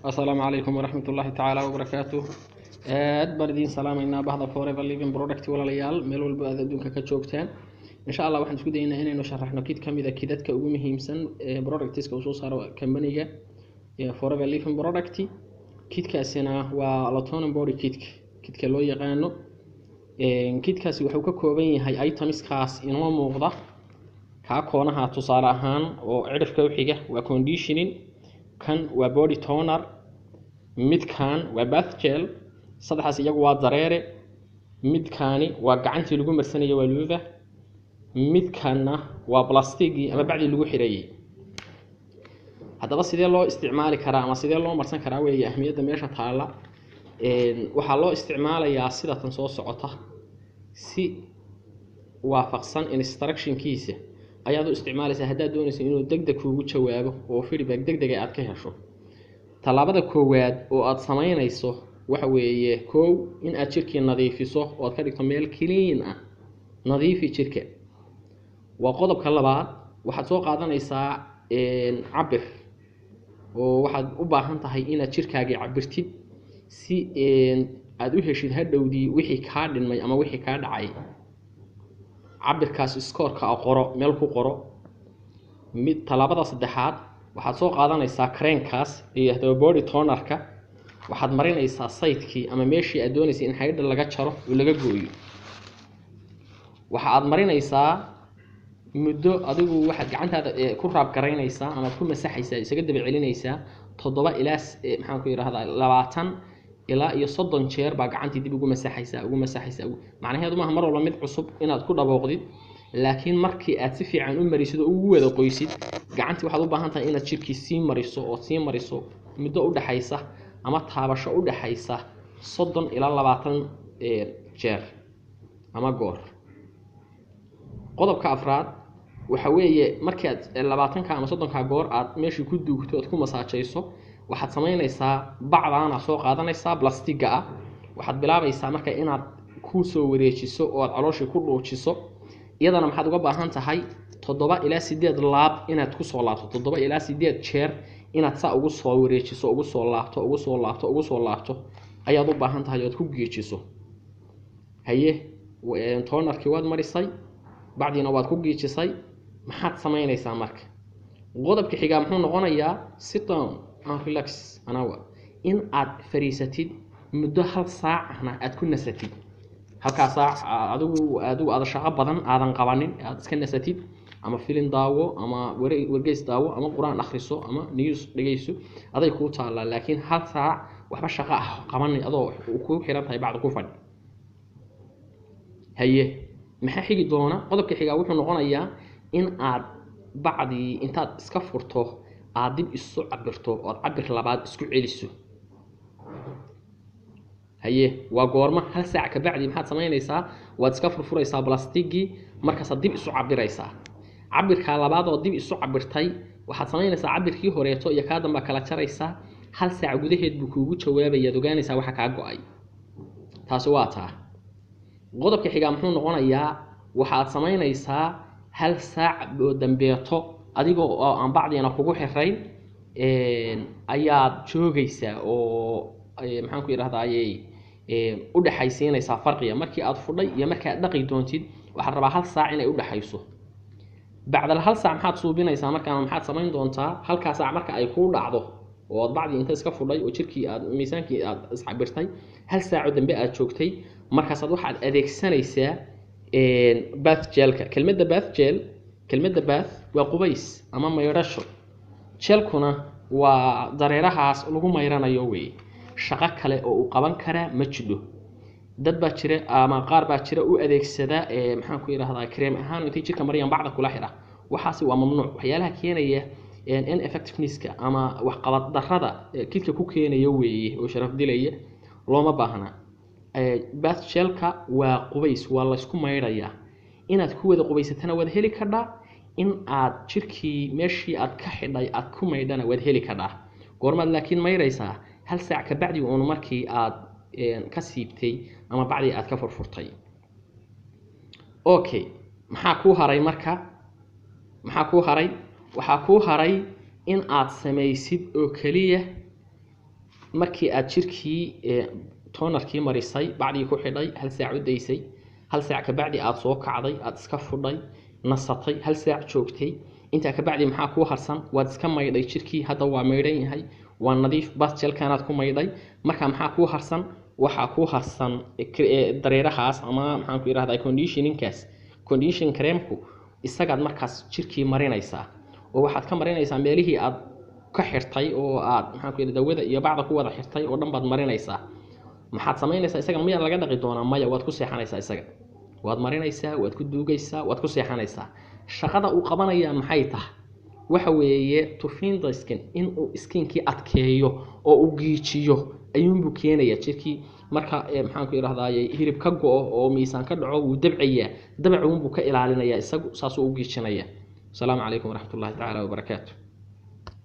السلام عليكم ورحمة الله تعالى وبركاته. بردين سلامينا بعض forever living product ولا ليال ميل والبا adduunka ka joogtaan in sha Allah waxaan isku daynaa inaynu sharaxno kid kamida kidadka ugu muhiimsan ee productska uu soo saaro company-ga forever living product kidkaasina waa Latonin body kidka loo yaqaano kidkaasi wuxuu ka kooban yahay items-kaas inoo muuqda ka koonaha tusaale ahaan oo cirifka u xiga waa conditioning kan waa body toner midkan waa bath gel saddexaas iyagu waa dareere midkaani waa gacantii lagu marsanayo waa luuda midkanna waa plastigi ama bacdi lagu xirayay hadaba sidee loo isticmaali karaa ama sidee loo marsan karaa weeye ahmiyada meesha taala waxa loo isticmaalayaa sida tan soo socota si waafaqsan instruction-kiisa ayaad u isticmaalaysaa haddaad doonayso inuu degdeg kuugu jawaabo oo feedback degdeg aad ka hesho talaabada koowaad oo aad samaynayso waxa weeye koow in aad jirkii nadiifiso oo aad ka dhigto meel clean ah nadiifi jirka waa qodobka labaad waxaad soo qaadanaysaa cabir oo waxaad u baahan tahay inaad jirkaaga cabirtid si aad u heshid hadhowdii wixii ka dhinmay ama wixii ka dhacay cabirkaas score-ka qoro meel ku qoro mid talaabada saddexaad waxaad soo qaadanaysaa kreenkaas iyo body toner-ka waxaad marinaysaa site-kii ama meeshii aad doonaysay in xaydha laga jaro oo laga gooyo waxa aad marinaysaa muddo adigu waxaad gacantaada ku raab garaynaysaa ama ku masaxaysaa isaga daba celinaysaa 7 ilaa maxaan ku yiraahdaa 20 ilaa iyo 30 jeer baa gacantii dib ugu masaxaysaa macnaheedu ma aha mar walba mid cusub inaad ku dabooqdid laakiin markii aad si fiican u marisid oo ugu wada qoysid gacantii waxaad u baahan tahay inaad jirkii sii mariso muddo u dhaxaysa ama taabasho u dhaxaysa 30 ilaa 20 jeer ama goor qodobka afraad waxa weeye markii aad 20ka ama 30ka goor aad meeshii ku duugto aad ku masaajayso waxaad samaynaysaa bacdaana soo qaadanaysaa plastiga ah waxaad bilaabaysaa marka inaad ku soo wareejiso oo aad calooshii ku dhuujiso iyadana maxaad uga baahan tahay 7 ilaa 8 laab inaad ku soo laabto 7 ilaa 8 jeer inaad saa ugu soo wareejiso ugu soo laabto ayaad u baahan tahay oo ku geejiso haye tonerkii waad marisay bacdina waad ku geejisay maxaad samaynaysaa marka qodobka xiga muxuu noqonayaa sit down and relax anawa in aad fariisatid muddo hal saacna aad ku nasatid halka saac adigu aad shaqo badan aadan qabanin aad iska nasatid ama film daawo ama wargeys daawo ama quraan akhriso ama news dhageyso aday ku taala laakiin hal saac waxba shaqo ah qabanin adoo ku xiran tahay bacda ku fadhi haye maxaa xigi doona qodobka xiga wuxuu noqonayaa in aad bacdi intaad iska furto aad dib isu cabirto oo cabir labaad isku celiso haye waa goorma hal saac ka bacdi maxaad samaynaysaa waad iska furfuraysaa plastigi markaas dib isu cabiraysaa cabirka labaad oo dib isu cabirtay waxaad samaynaysaa cabirkii horeeto iyo ka damba kala jaraysaa hal saac gudaheed buu kuugu jawaabayaa ogaanaysaa waxa ka go'ay taasi waa taa qodobka xiga muxuu noqonayaa waxaad samaynaysaa hal saac oo dambeeto adigoo aan bacdina kugu xirayn ayaad joogaysaa oo maxaan ku yiraahdaa u dhaxaysiinaysaa farqiga markii aad fudhay iyo markii aad dhaqi doontid waxa rabaa hal saac inay u dhaxayso bacda hal saac maxaad suubinaysaa markaan maxaad samayn doontaa halka saac marka ay ku dhacdo oo bacdi inta iska fudhay oo jirkii aad miisaankii aad isxabirtay hal saac dambe aad joogtay markaas waxaad adeegsanaysaa bath gel-ka kelmadda bath waa qubays ama mayrasho gel-kuna waa dareerahaas lagu mayranayo weey shaqo kale oo uu qaban kara ma jiro dad baa jira ama qaar baa jira u adeegsada maxaan ku yiraahdaa cream ahaan intii jirka mariyaan bacda kula xira waxaasi waa mamnuuc waxyaalaha keenaya ineffectiveness-ka ama wax qabad darrada kidka ku keenaya weeye oo sharaf dilaya looma baahna bath gel-ka waa qubays waa la isku mayrayaa inaad ku wada qubaysatana wada heli kadhaa in aad jirkii meeshii aad ka xidhay aad ku maydhana wada heli kadhaa goormaad laakiin mayraysaa hal saac ka bacdi uun markii aad ka siibtay ama bacdi aad ka furfurtay okay maxaa ku haray marka waxaa ku haray in aad samaysid oo kaliya markii aad jirkii tonerkii marisay bacdii ku xidhay hal saac u daysay hal saac ka bacdi aad soo kacday aad iska fudhay nasatay hal saac joogtay inta ka bacdi maxaa ku harsan waad iska maydhay jirkii hadda waa maydhan yahay waa nadiif bas jelkaanaad ku maydhay marka maxaa ku harsan waxa ku harsan dareerahaas ama maxaan ku yiraahdaa condition creamku isagaad markaas jirkii marinaysaa oo waxaad ka marinaysaa meelihii aad ka xirtay oo aad maxaan ku yiraahdaa dawada iyo bacda ku wada xirtay oo dhan baad marinaysaa maxaad samaynaysaa isaga miyaa laga dhaqi doonaa maya waad ku seexanaysaa isaga waad marinaysaa waad ku duugaysaa waad ku seexanaysaa shaqada uu qabanaya maxay tahay waxa weeye to thin the skin in uu skinkii adkeeyo oo uu giijiyo ayuunbuu keenaya jirkii marka maxaan ku yiraahdaa hilib ka go'o oo miisaan ka dhaco uu dabciyaa dabcuunbuu ka ilaalinaya isagu saas uu giijinaya. Assalaamu calaykum waraxmatullaahi tacaala wabarakaatuh.